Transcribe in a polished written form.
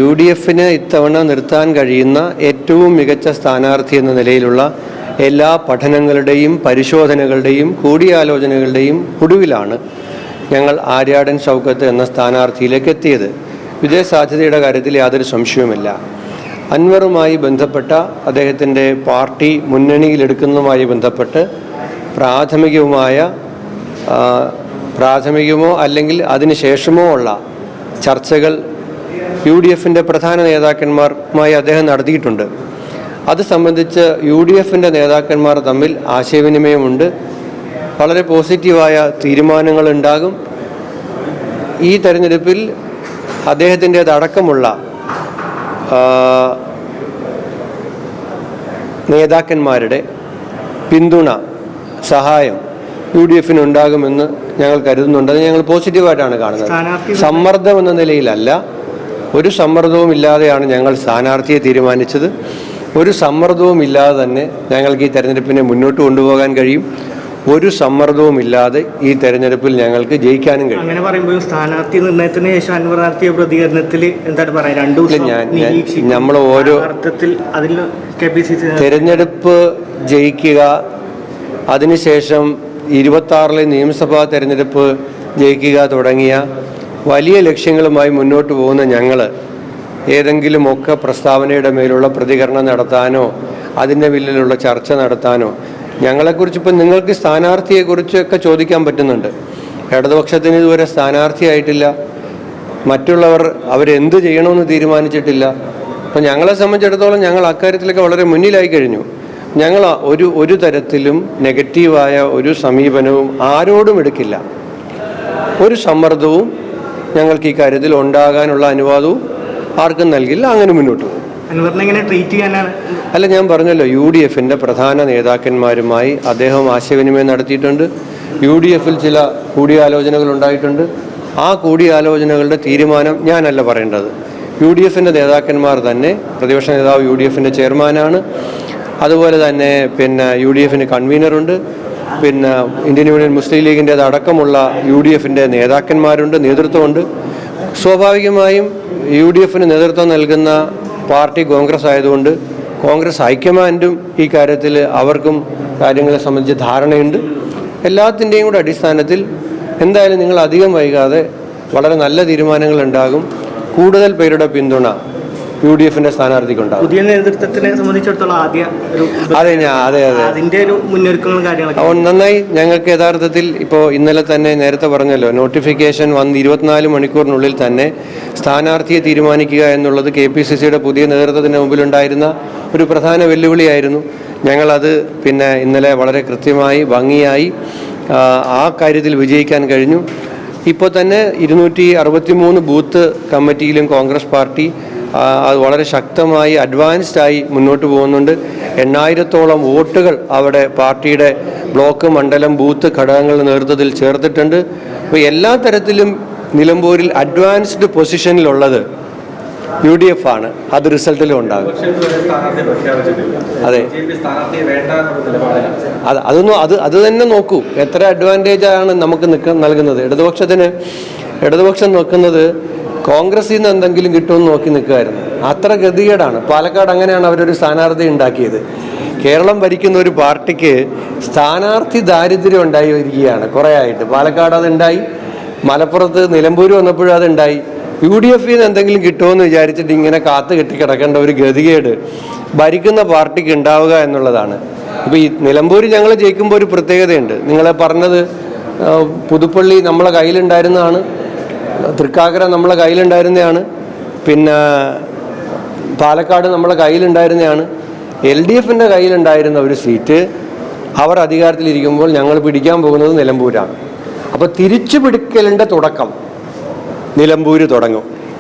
UDFന് ഇത്തവണ നിർത്താൻ കഴിയുന്ന ഏറ്റവും മികച്ച സ്ഥാനാർത്ഥി എന്ന നിലയിലുള്ള എല്ലാ പഠനങ്ങളുടെയും പരിശോധനകളുടെയും കൂടിയാലോചനകളുടെയും ഒടുവിലാണ് ഞങ്ങൾ ആര്യാടൻ ഷൗക്കത്ത് എന്ന സ്ഥാനാർത്ഥിയിലേക്ക് എത്തിയത്. വിജയസാധ്യതയുടെ കാര്യത്തിൽ യാതൊരു സംശയവുമില്ല. അൻവറുമായി ബന്ധപ്പെട്ട അദ്ദേഹത്തിൻ്റെ പാർട്ടി മുന്നണിയിലെടുക്കുന്നതുമായി ബന്ധപ്പെട്ട് പ്രാഥമികമോ അല്ലെങ്കിൽ അതിനുശേഷമോ ഉള്ള ചർച്ചകൾ UDFൻ്റെ പ്രധാന നേതാക്കന്മാരുമായി അദ്ദേഹം നടത്തിയിട്ടുണ്ട്. അത് സംബന്ധിച്ച് UDFൻ്റെ നേതാക്കന്മാർ തമ്മിൽ ആശയവിനിമയമുണ്ട്. വളരെ പോസിറ്റീവായ തീരുമാനങ്ങളുണ്ടാകും. ഈ തെരഞ്ഞെടുപ്പിൽ അദ്ദേഹത്തിൻ്റേതടക്കമുള്ള നേതാക്കന്മാരുടെ പിന്തുണ, സഹായം UDFന് ഉണ്ടാകുമെന്ന് ഞങ്ങൾ കരുതുന്നുണ്ട്. അത് ഞങ്ങൾ പോസിറ്റീവായിട്ടാണ് കാണുന്നത്. സമ്മർദ്ദം എന്ന നിലയിലല്ല, ഒരു സമ്മർദ്ദവും ഇല്ലാതെയാണ് ഞങ്ങൾ സ്ഥാനാർത്ഥിയെ തീരുമാനിച്ചത്. ഒരു സമ്മർദ്ദവും ഇല്ലാതെ തന്നെ ഞങ്ങൾക്ക് ഈ തെരഞ്ഞെടുപ്പിനെ മുന്നോട്ട് കൊണ്ടുപോകാൻ കഴിയും. ഒരു സമ്മർദ്ദവും ഇല്ലാതെ ഈ തെരഞ്ഞെടുപ്പിൽ ഞങ്ങൾക്ക് ജയിക്കാനും കഴിയും. അങ്ങനെ പറയുമ്പോൾ സ്ഥാനാർത്ഥി നിർണയത്തിന് ശേഷം അൻവർ നടത്തിയ പ്രതികരണത്തിൽ എന്താണ് പറയുക? നമ്മൾ ഓരോ തെരഞ്ഞെടുപ്പ് ജയിക്കുക, അതിനുശേഷം 26-ലെ നിയമസഭാ തെരഞ്ഞെടുപ്പ് ജയിക്കുക തുടങ്ങിയ വലിയ ലക്ഷ്യങ്ങളുമായി മുന്നോട്ട് പോകുന്ന ഞങ്ങൾ ഏതെങ്കിലുമൊക്കെ പ്രസ്താവനയുടെ മേലുള്ള പ്രതികരണം നടത്താനോ അതിൻ്റെ പിന്നിലുള്ള ചർച്ച നടത്താനോ, ഞങ്ങളെക്കുറിച്ച് ഇപ്പം നിങ്ങൾക്ക് സ്ഥാനാർത്ഥിയെക്കുറിച്ചൊക്കെ ചോദിക്കാൻ പറ്റുന്നുണ്ട്. ഇടതുപക്ഷത്തിന് ഇതുവരെ സ്ഥാനാർത്ഥിയായിട്ടില്ല. മറ്റുള്ളവർ അവരെന്ത് ചെയ്യണമെന്ന് തീരുമാനിച്ചിട്ടില്ല. അപ്പം ഞങ്ങളെ സംബന്ധിച്ചിടത്തോളം ഞങ്ങൾ അക്കാര്യത്തിലൊക്കെ വളരെ മുന്നിലായി കഴിഞ്ഞു. ഞങ്ങൾ ഒരു തരത്തിലും നെഗറ്റീവായ ഒരു സമീപനവും ആരോടും എടുക്കില്ല. ഒരു സമ്മർദ്ദവും ഞങ്ങൾക്ക് ഈ കാര്യത്തിൽ ഉണ്ടാകാനുള്ള അനുവാദവും ആർക്കും നൽകില്ല. അങ്ങനെ മുന്നോട്ട് പോകും. അല്ല, ഞാൻ പറഞ്ഞല്ലോ, UDFൻ്റെ പ്രധാന നേതാക്കന്മാരുമായി അദ്ദേഹം ആശയവിനിമയം നടത്തിയിട്ടുണ്ട്. UDFൽ ചില കൂടിയാലോചനകൾ ഉണ്ടായിട്ടുണ്ട്. ആ കൂടിയാലോചനകളുടെ തീരുമാനം ഞാനല്ല പറയേണ്ടത്. UDFൻ്റെ നേതാക്കന്മാർ തന്നെ, പ്രതിപക്ഷ നേതാവ് UDFൻ്റെ ചെയർമാനാണ്. അതുപോലെ തന്നെ UDFന് കൺവീനറുണ്ട്. ഇന്ത്യൻ യൂണിയൻ മുസ്ലിം ലീഗിൻ്റെ അടക്കമുള്ള UDFൻ്റെ നേതാക്കന്മാരുണ്ട്, നേതൃത്വമുണ്ട്. സ്വാഭാവികമായും UDFന് നേതൃത്വം നൽകുന്ന പാർട്ടി കോൺഗ്രസ് ആയതുകൊണ്ട് കോൺഗ്രസ് ഹൈക്കമാൻഡും ഈ കാര്യത്തിൽ അവർക്കും കാര്യങ്ങളെ സംബന്ധിച്ച് ധാരണയുണ്ട്. എല്ലാത്തിൻ്റെയും കൂടെ അടിസ്ഥാനത്തിൽ എന്തായാലും നിങ്ങൾ അധികം വൈകാതെ വളരെ നല്ല തീരുമാനങ്ങൾ ഉണ്ടാകും. കൂടുതൽ പേരുടെ പിന്തുണ UDFൻ്റെ സ്ഥാനാർത്ഥിക്കുണ്ടാകും. പുതിയ നേതൃത്വത്തിനെ സംബന്ധിച്ചിടത്തോളം അതിന്റെ ഒരു മുന്നൊരുക്കങ്ങളും കാര്യങ്ങളൊക്കെ നന്നായി. ഞങ്ങൾക്ക് യഥാർത്ഥത്തിൽ ഇപ്പോൾ ഇന്നലെ തന്നെ നേരത്തെ പറഞ്ഞല്ലോ, നോട്ടിഫിക്കേഷൻ വന്ന് 24 മണിക്കൂറിനുള്ളിൽ തന്നെ സ്ഥാനാർത്ഥിയെ തീരുമാനിക്കുക എന്നുള്ളത് KPCCയുടെ പുതിയ നേതൃത്വത്തിന് മുമ്പിലുണ്ടായിരുന്ന ഒരു പ്രധാന വെല്ലുവിളിയായിരുന്നു. ഞങ്ങളത് ഇന്നലെ വളരെ കൃത്യമായി ഭംഗിയായി ആ കാര്യത്തിൽ വിജയിക്കാൻ കഴിഞ്ഞു. ഇപ്പോൾ തന്നെ 263 ബൂത്ത് കമ്മിറ്റിയിലും കോൺഗ്രസ് പാർട്ടി അത് വളരെ ശക്തമായി അഡ്വാൻസ്ഡായി മുന്നോട്ട് പോകുന്നുണ്ട്. 8000-ഓളം വോട്ടുകൾ അവിടെ പാർട്ടിയുടെ ബ്ലോക്ക്, മണ്ഡലം, ബൂത്ത് ഘടകങ്ങളുടെ നേതൃത്വത്തിൽ ചേർത്തിട്ടുണ്ട്. അപ്പോൾ എല്ലാ തരത്തിലും നിലമ്പൂരിൽ അഡ്വാൻസ്ഡ് പൊസിഷനിലുള്ളത് UDF ആണ്. അത് റിസൾട്ടിലും ഉണ്ടാകും. അതെ, അത് തന്നെ നോക്കൂ. എത്ര അഡ്വാൻറ്റേജാണ് നമുക്ക് നൽകുന്നത്. ഇടതുപക്ഷം നോക്കുന്നത് കോൺഗ്രസിൽ നിന്ന് എന്തെങ്കിലും കിട്ടുമെന്ന് നോക്കി നിൽക്കുമായിരുന്നു. അത്ര ഗതികേടാണ്. പാലക്കാട് അങ്ങനെയാണ് അവരൊരു സ്ഥാനാർത്ഥി ഉണ്ടാക്കിയത്. കേരളം ഭരിക്കുന്ന ഒരു പാർട്ടിക്ക് സ്ഥാനാർത്ഥി ദാരിദ്ര്യം ഉണ്ടായി വരികയാണ് കുറേ ആയിട്ട്. പാലക്കാട് അതുണ്ടായി, മലപ്പുറത്ത് നിലമ്പൂർ വന്നപ്പോഴും അതുണ്ടായി. UDFയിൽ നിന്ന് എന്തെങ്കിലും കിട്ടുമെന്ന് വിചാരിച്ചിട്ട് ഇങ്ങനെ കാത്തു കെട്ടിക്കിടക്കേണ്ട ഒരു ഗതികേട് ഭരിക്കുന്ന പാർട്ടിക്ക് ഉണ്ടാവുക എന്നുള്ളതാണ്. ഇപ്പോൾ ഈ നിലമ്പൂർ ഞങ്ങൾ ജയിക്കുമ്പോൾ ഒരു പ്രത്യേകതയുണ്ട്. നിങ്ങളെ പറഞ്ഞത്, പുതുപ്പള്ളി നമ്മളെ കയ്യിലുണ്ടായിരുന്നതാണ്, തൃക്കാക്കര നമ്മളെ കയ്യിലുണ്ടായിരുന്നതാണ്, പാലക്കാട് നമ്മളെ കയ്യിലുണ്ടായിരുന്നതാണ്. LDFൻ്റെ കയ്യിലുണ്ടായിരുന്ന ഒരു സീറ്റ് അവർ അധികാരത്തിലിരിക്കുമ്പോൾ ഞങ്ങൾ പിടിക്കാൻ പോകുന്നത് നിലമ്പൂരാണ്. അപ്പോൾ തിരിച്ചു പിടിക്കലിൻ്റെ തുടക്കം നിലമ്പൂർ തുടങ്ങും.